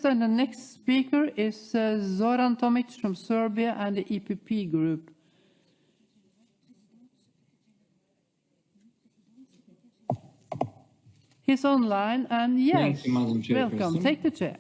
And the next speaker is Zoran Tomic from Serbia and the EPP group. He's online, and yes, thank you, Madam Chairperson. Welcome. Take the chair.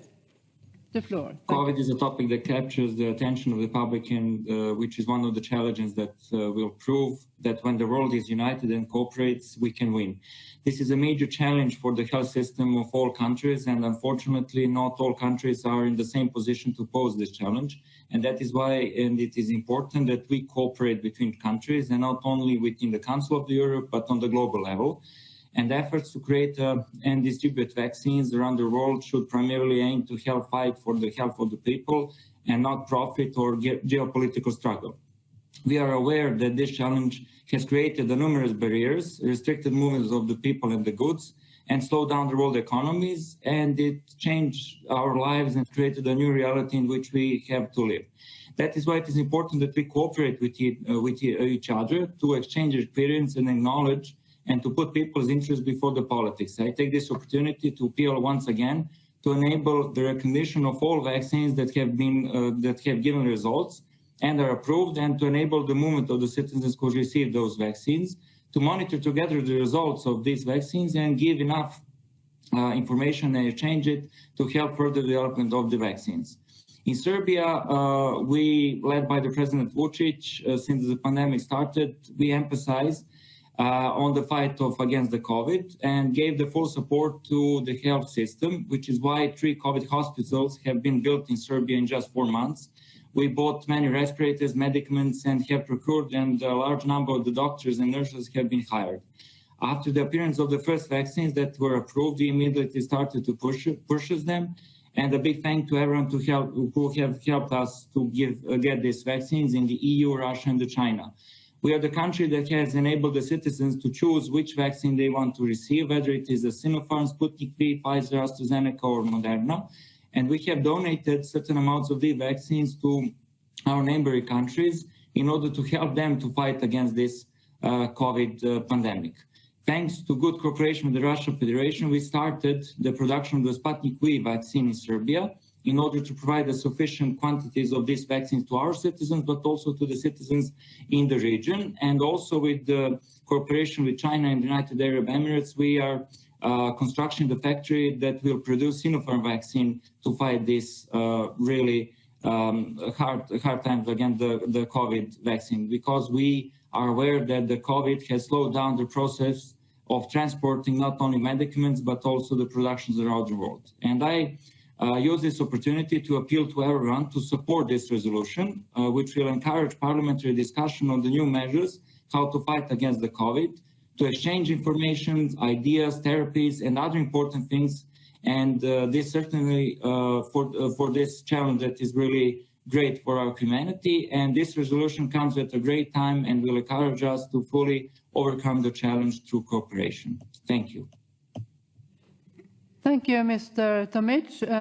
The floor. COVID is a topic that captures the attention of the public, and which is one of the challenges that will prove that when the world is united and cooperates, we can win. This is a major challenge for the health system of all countries, and unfortunately, not all countries are in the same position to pose this challenge. And that is why, and it is important that we cooperate between countries, and not only within the Council of Europe, but on the global level. And efforts to create and distribute vaccines around the world should primarily aim to help fight for the health of the people and not profit or geopolitical struggle. We are aware that this challenge has created numerous barriers, restricted movements of the people and the goods, and slowed down the world economies, and it changed our lives and created a new reality in which we have to live. That is why it is important that we cooperate with each other to exchange experience and knowledge, and to put people's interests before the politics. I take this opportunity to appeal once again to enable the recognition of all vaccines that have given results and are approved, and to enable the movement of the citizens who receive those vaccines to monitor together the results of these vaccines and give enough information and exchange it to help further development of the vaccines. In Serbia, we, led by the President Vučić, since the pandemic started, we emphasized on the fight against the COVID and gave the full support to the health system, which is why 3 COVID hospitals have been built in Serbia in just 4 months. We bought many respirators, medicaments, and have procured, and a large number of the doctors and nurses have been hired. After the appearance of the first vaccines that were approved, we immediately started to purchase them. And a big thank to everyone who have helped us to get these vaccines in the EU, Russia, and China. We are the country that has enabled the citizens to choose which vaccine they want to receive, whether it is a Sinopharm, Sputnik V, Pfizer, AstraZeneca, or Moderna. And we have donated certain amounts of these vaccines to our neighboring countries in order to help them to fight against this COVID pandemic. Thanks to good cooperation with the Russian Federation, we started the production of the Sputnik V vaccine in Serbia, in order to provide a sufficient quantities of these vaccines to our citizens, but also to the citizens in the region. And also with the cooperation with China and the United Arab Emirates, we are constructing the factory that will produce Sinopharm vaccine to fight this really hard times against the COVID vaccine, because we are aware that the COVID has slowed down the process of transporting not only medicaments, but also the productions around the world. And I use this opportunity to appeal to everyone to support this resolution, which will encourage parliamentary discussion on the new measures, how to fight against the COVID, to exchange information, ideas, therapies, and other important things. And this certainly for this challenge that is really great for our humanity. And this resolution comes at a great time and will encourage us to fully overcome the challenge through cooperation. Thank you. Thank you, Mr. Tomic.